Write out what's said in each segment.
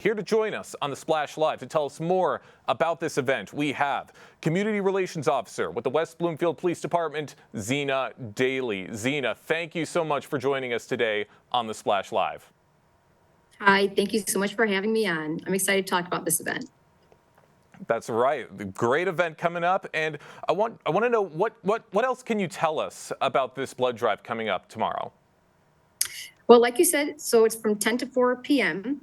Here to join us on the Splash Live to tell us more about this event, we have Community Relations Officer with the West Bloomfield Police Department, Zena Dailey. Zena, thank you so much for joining us today on the Splash Live. Hi, thank you so much for having me on. I'm excited to talk about this event. That's right. The great event coming up, and I want to know what else can you tell us about this blood drive coming up tomorrow? Well, like you said, so it's from 10 to 4 p.m.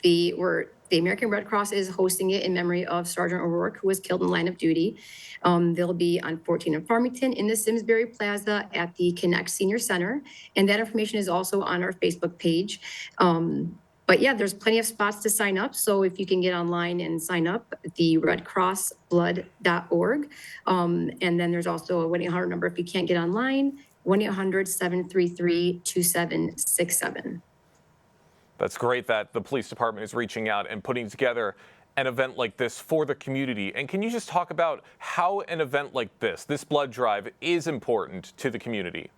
The American Red Cross is hosting it in memory of Sergeant O'Rourke, who was killed in line of duty. They'll be on 14 and Farmington in the Simsbury Plaza at the Connect Senior Center, and that information is also on our Facebook page. But yeah, there's plenty of spots to sign up. So if you can get online and sign up, the redcrossblood.org. And then there's also a 1-800 number if you can't get online, 1-800-733-2767. That's great that the police department is reaching out and putting together an event like this for the community. And can you just talk about how an event like this blood drive, is important to the community?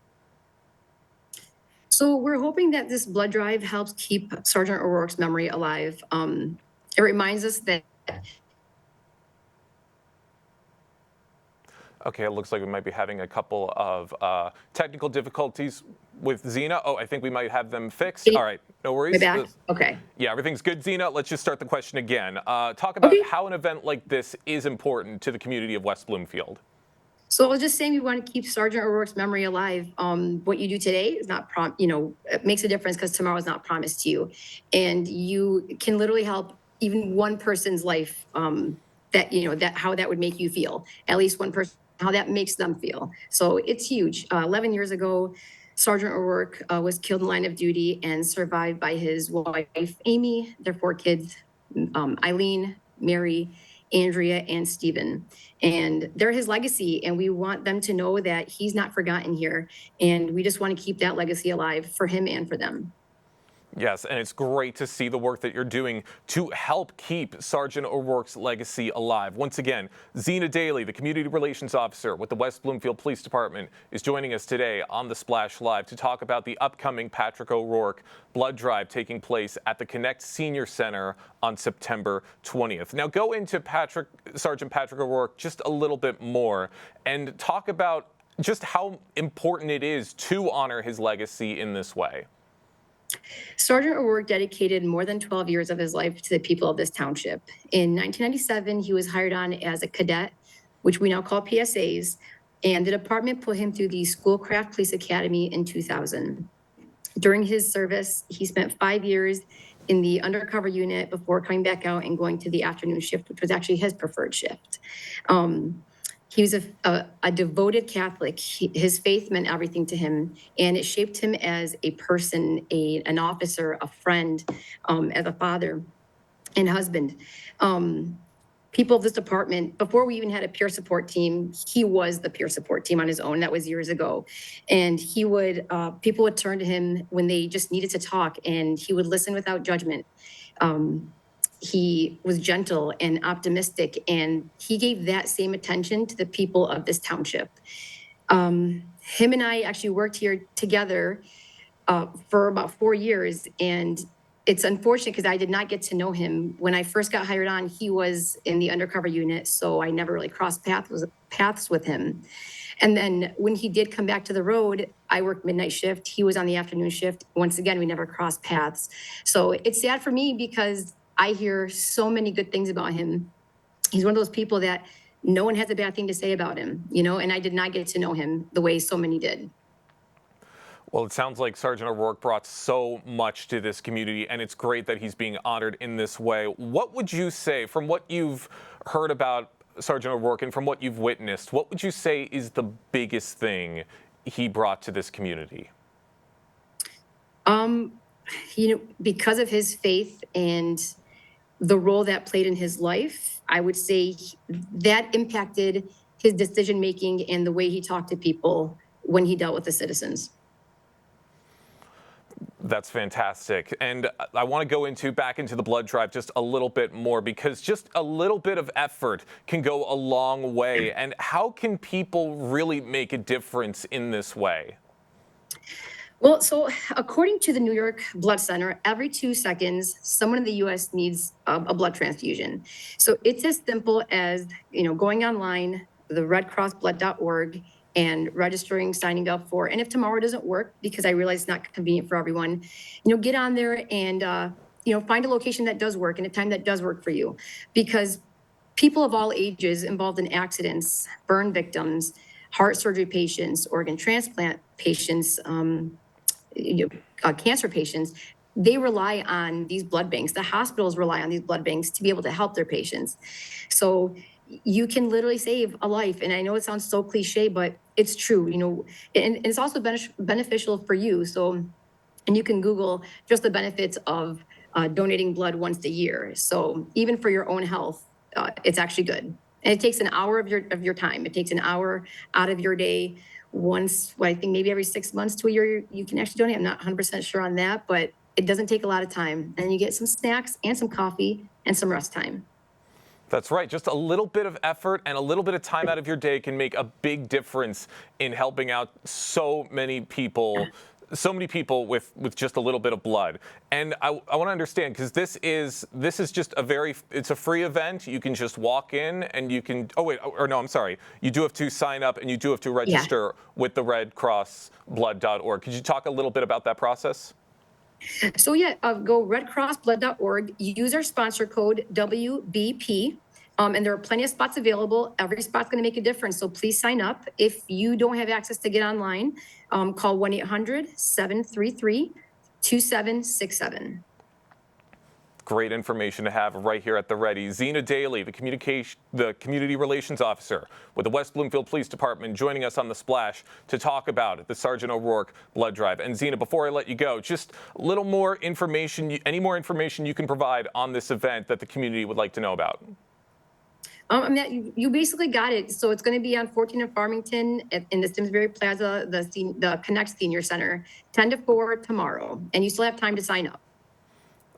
So we're hoping that this blood drive helps keep Sergeant O'Rourke's memory alive. It reminds us that. Okay, it looks like we might be having a couple of technical difficulties with Zena. Oh, I think we might have them fixed. All right, no worries. We're back? Okay. Yeah, everything's good, Zena. Let's just start the question again. Talk about how an event like this is important to the community of West Bloomfield. So I was just saying we want to keep Sergeant O'Rourke's memory alive. What you do today is not it makes a difference because tomorrow is not promised to you. And you can literally help even one person's life, how that would make you feel. At least one person, how that makes them feel. So it's huge. 11 years ago, Sergeant O'Rourke was killed in line of duty and survived by his wife, Amy, their 4 kids, Eileen, Mary, Andrea, and Stephen. And they're his legacy, and we want them to know that he's not forgotten here. And we just want to keep that legacy alive for him and for them. Yes, and it's great to see the work that you're doing to help keep Sergeant O'Rourke's legacy alive. Once again, Zena Dailey, the Community Relations Officer with the West Bloomfield Police Department, is joining us today on the Splash Live to talk about the upcoming Patrick O'Rourke blood drive taking place at the Connect Senior Center on September 20th. Now go into Sergeant Patrick O'Rourke just a little bit more and talk about just how important it is to honor his legacy in this way. Sergeant O'Rourke dedicated more than 12 years of his life to the people of this township. In 1997, he was hired on as a cadet, which we now call PSAs, and the department put him through the Schoolcraft Police Academy in 2000. During his service, he spent 5 years in the undercover unit before coming back out and going to the afternoon shift, which was actually his preferred shift. He was a devoted Catholic. His faith meant everything to him, and it shaped him as a person, an officer, a friend, as a father and husband. People of this department, before we even had a peer support team, he was the peer support team on his own. That was years ago. And people would turn to him when they just needed to talk, and he would listen without judgment. He was gentle and optimistic, and he gave that same attention to the people of this township. Him and I actually worked here together for about 4 years, and it's unfortunate because I did not get to know him. When I first got hired on, he was in the undercover unit, so I never really crossed paths with him. And then when he did come back to the road, I worked midnight shift. He was on the afternoon shift. Once again, we never crossed paths. So it's sad for me because I hear so many good things about him. He's one of those people that no one has a bad thing to say about him, and I did not get to know him the way so many did. Well, it sounds like Sergeant O'Rourke brought so much to this community, and it's great that he's being honored in this way. What would you say, from what you've heard about Sergeant O'Rourke and from what you've witnessed, what would you say is the biggest thing he brought to this community? Because of his faith and the role that played in his life, I would say that impacted his decision-making and the way he talked to people when he dealt with the citizens. That's fantastic. And I want to go back into the blood drive just a little bit more, because just a little bit of effort can go a long way. And how can people really make a difference in this way? Well, so according to the New York Blood Center, every 2 seconds, someone in the U.S. needs a blood transfusion. So it's as simple as going online, the redcrossblood.org, and registering, signing up for. And if tomorrow doesn't work, because I realize it's not convenient for everyone, get on there and find a location that does work and a time that does work for you, because people of all ages involved in accidents, burn victims, heart surgery patients, organ transplant patients. Cancer patients, they rely on these blood banks. The hospitals rely on these blood banks to be able to help their patients. So you can literally save a life. And I know it sounds so cliche, but it's true, and it's also beneficial for you. So, and you can Google just the benefits of donating blood once a year. So even for your own health, it's actually good. And it takes an hour of your time. It takes an hour out of your day once, well, I think maybe every 6 months to a year, you can actually donate. I'm not 100% sure on that, but it doesn't take a lot of time. And you get some snacks and some coffee and some rest time. That's right. Just a little bit of effort and a little bit of time out of your day can make a big difference in helping out so many people with just a little bit of blood. And I want to understand, because this is just it's a free event. You can just walk in and you can, I'm sorry. You do have to sign up and you do have to register with the redcrossblood.org. Could you talk a little bit about that process? So go redcrossblood.org, use our sponsor code WBP. And there are plenty of spots available. Every spot's going to make a difference. So please sign up. If you don't have access to get online, call 1-800-733-2767. Great information to have right here at the ready. Zena Dailey, the Community Relations Officer with the West Bloomfield Police Department, joining us on The Splash to talk about the Sergeant O'Rourke Blood Drive. And Zena, before I let you go, just a little more information, any more information you can provide on this event that the community would like to know about? You basically got it. So it's going to be on 14 and Farmington in the Simsbury Plaza, the Connect Senior Center, 10 to 4 tomorrow. And you still have time to sign up.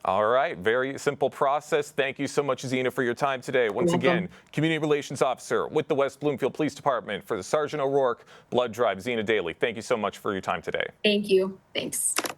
All right. Very simple process. Thank you so much, Zena, for your time today. Once again, Community Relations Officer with the West Bloomfield Police Department for the Sergeant O'Rourke Blood Drive, Zena Dailey. Thank you so much for your time today. Thank you. Thanks.